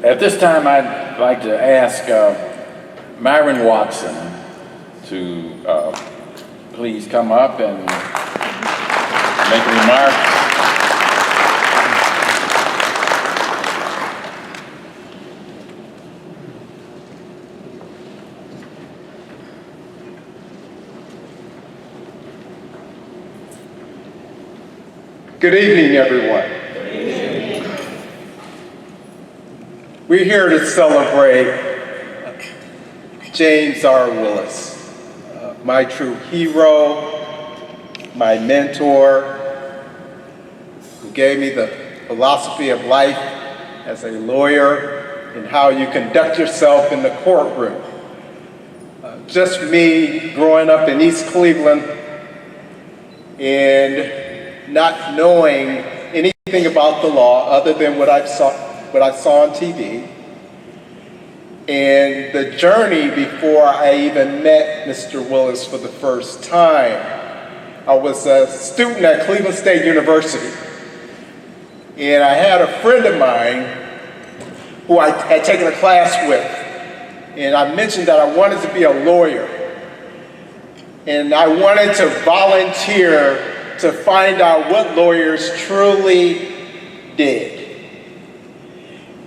At this time, I'd like to ask Myron Watson to please come up and make a remark. Good evening, everyone. Good evening. We're here to celebrate James R. Willis, my true hero, my mentor, who gave me the philosophy of life as a lawyer and how you conduct yourself in the courtroom. Just me growing up in East Cleveland and not knowing anything about the law other than what I saw on TV. And the journey before I even met Mr. Willis for the first time. I was a student at Cleveland State University. And I had a friend of mine who I had taken a class with. And I mentioned that I wanted to be a lawyer. And I wanted to volunteer to find out what lawyers truly did.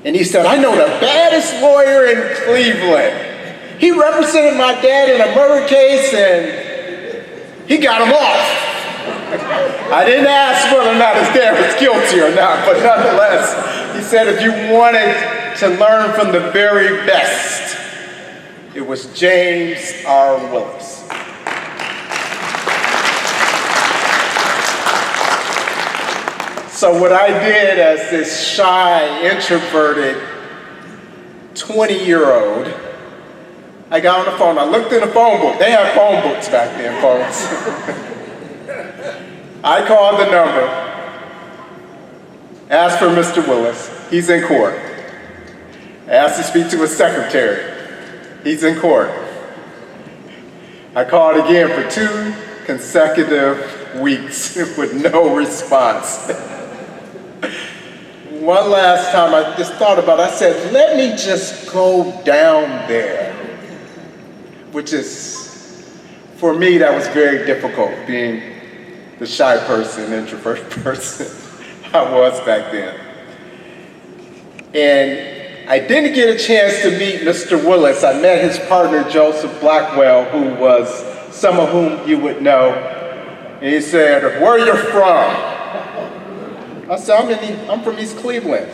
And he said, I know the baddest lawyer in Cleveland. He represented my dad in a murder case and he got him off. I didn't ask whether or not his dad was guilty or not, but nonetheless, he said if you wanted to learn from the very best, it was James R. Willis. So what I did as this shy, introverted 20-year-old, I got on the phone. I looked in the phone book. They had phone books back then, folks. I called the number, asked for Mr. Willis. He's in court. I asked to speak to his secretary. He's in court. I called again for 2 consecutive weeks with no response. One last time I just thought about it, I said, let me just go down there. Which is, for me, that was very difficult, being the shy person, introvert person I was back then. And I didn't get a chance to meet Mr. Willis. I met his partner, Joseph Blackwell, who was some of whom you would know. And he said, where are you from? I said, I'm from East Cleveland.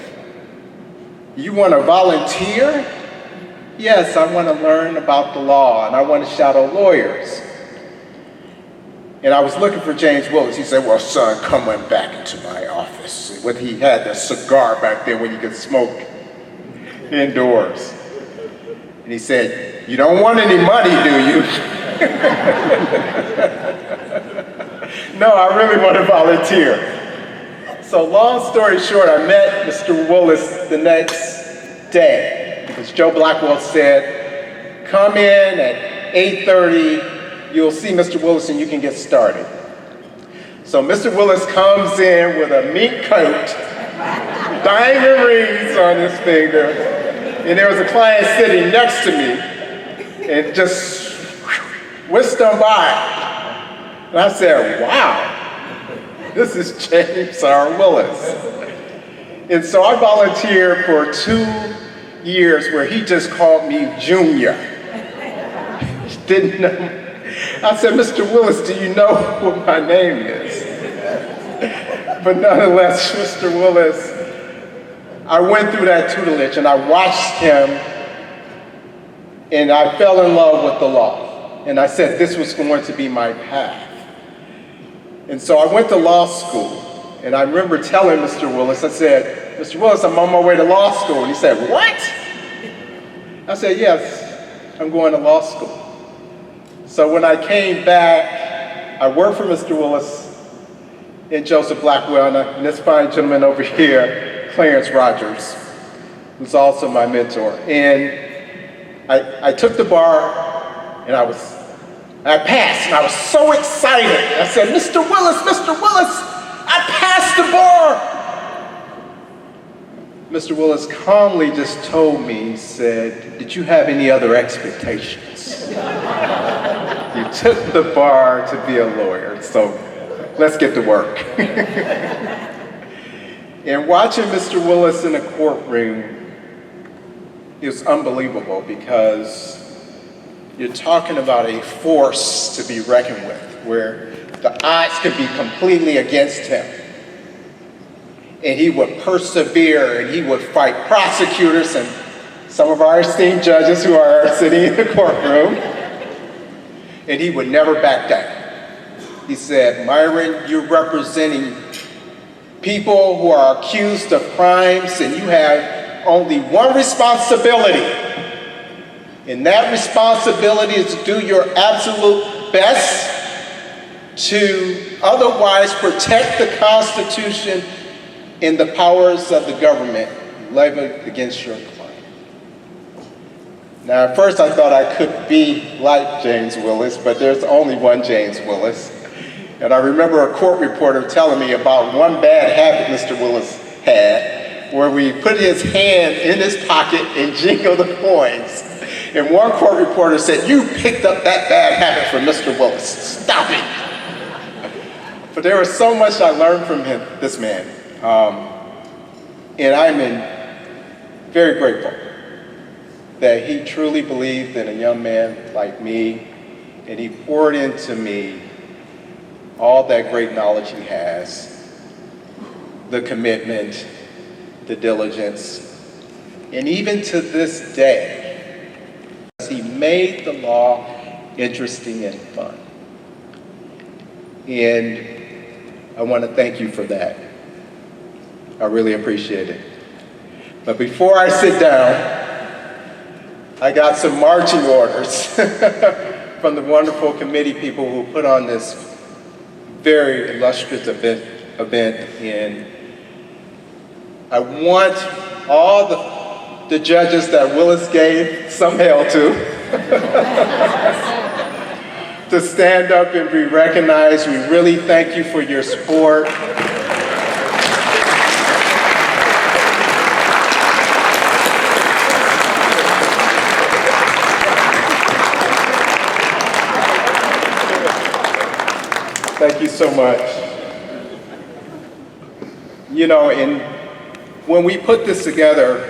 You want to volunteer? Yes, I want to learn about the law and I want to shadow lawyers. And I was looking for James Willis. He said, well, son, come on back into my office. When he had the cigar back then when you could smoke indoors. And he said, you don't want any money, do you? No, I really want to volunteer. So long story short, I met Mr. Willis the next day because Joe Blackwell said, come in at 8:30, you'll see Mr. Willis and you can get started. So Mr. Willis comes in with a mink coat, diamond rings on his finger, and there was a client sitting next to me and just whisked on by. And I said, wow. This is James R. Willis. And so I volunteered for 2 years where he just called me Junior. Didn't know. I said, Mr. Willis, do you know what my name is? But nonetheless, Mr. Willis, I went through that tutelage and I watched him and I fell in love with the law. And I said this was going to be my path. And so I went to law school, and I remember telling Mr. Willis, I said, Mr. Willis, I'm on my way to law school. And he said, what? I said, yes, I'm going to law school. So when I came back, I worked for Mr. Willis and Joseph Blackwell, and this fine gentleman over here, Clarence Rogers, who's also my mentor. And I took the bar, and I passed, and I was so excited. I said, Mr. Willis, I passed the bar. Mr. Willis calmly just told me, he said, "Did you have any other expectations?" You took the bar to be a lawyer, so let's get to work. And watching Mr. Willis in the courtroom is unbelievable, because you're talking about a force to be reckoned with, where the odds could be completely against him. And he would persevere, and he would fight prosecutors and some of our esteemed judges who are sitting in the courtroom, and he would never back down. He said, "Myron, you're representing people who are accused of crimes, and you have only one responsibility. And that responsibility is to do your absolute best to otherwise protect the Constitution and the powers of the government levied against your client." Now, at first I thought I could be like James Willis, but there's only one James Willis. And I remember a court reporter telling me about one bad habit Mr. Willis had, where we put his hand in his pocket and jingle the coins. And one court reporter said, "You picked up that bad habit from Mr. Willis. Stop it." But there was so much I learned from him, this man. And I'm very grateful that he truly believed in a young man like me, and he poured into me all that great knowledge he has, the commitment, the diligence, and even to this day, he made the law interesting and fun. And I want to thank you for that. I really appreciate it. But before I sit down, I got some marching orders from the wonderful committee people who put on this very illustrious event, and I want all the judges that Willis gave some hell to to stand up and be recognized. We really thank you for your support. Thank you so much. You know, and when we put this together,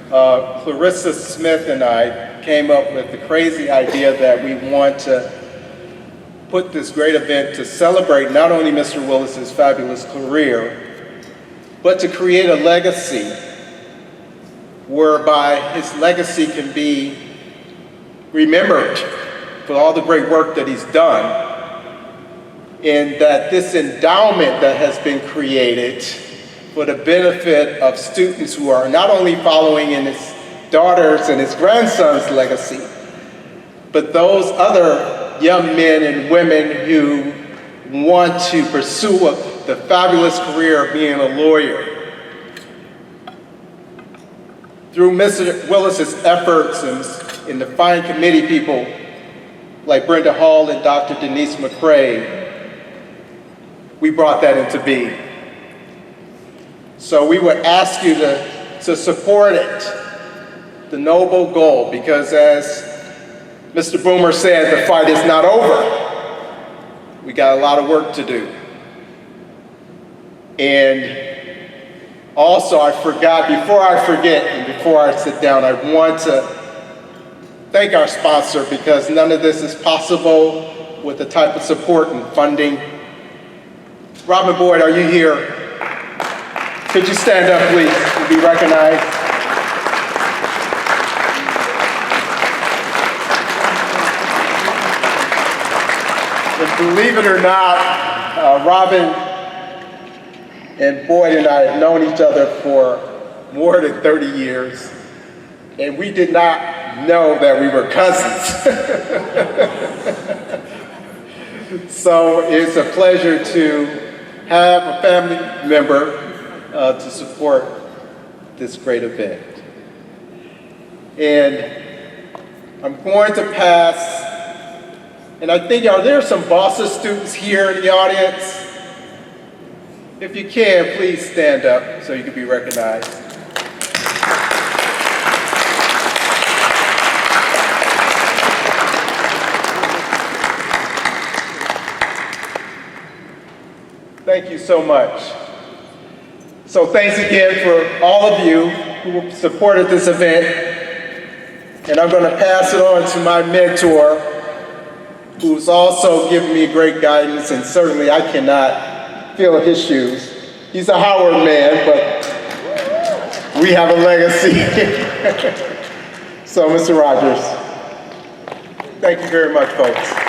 Clarissa Smith and I came up with the crazy idea that we want to put this great event to celebrate not only Mr. Willis's fabulous career, but to create a legacy whereby his legacy can be remembered for all the great work that he's done, and that this endowment that has been created for the benefit of students who are not only following in his daughter's and his grandson's legacy, but those other young men and women who want to pursue the fabulous career of being a lawyer. Through Mr. Willis's efforts and the fine committee people like Brenda Hall and Dr. Denise McCrae, we brought that into being. So we would ask you to support it, the noble goal, because as Mr. Boomer said, the fight is not over. We got a lot of work to do. And also before I forget and before I sit down, I want to thank our sponsor, because none of this is possible with the type of support and funding. Robin Boyd, are you here? Could you stand up, please, to be recognized? And believe it or not, Robin and Boyd and I have known each other for more than 30 years, and we did not know that we were cousins. So it's a pleasure to have a family member to support this great event. And I'm going to pass, and I think, are there some Boston students here in the audience? If you can, please stand up so you can be recognized. Thank you so much. So thanks again for all of you who supported this event. And I'm going to pass it on to my mentor, who's also given me great guidance, and certainly I cannot fill his shoes. He's a Howard man, but we have a legacy. So, Mr. Rogers, thank you very much, folks.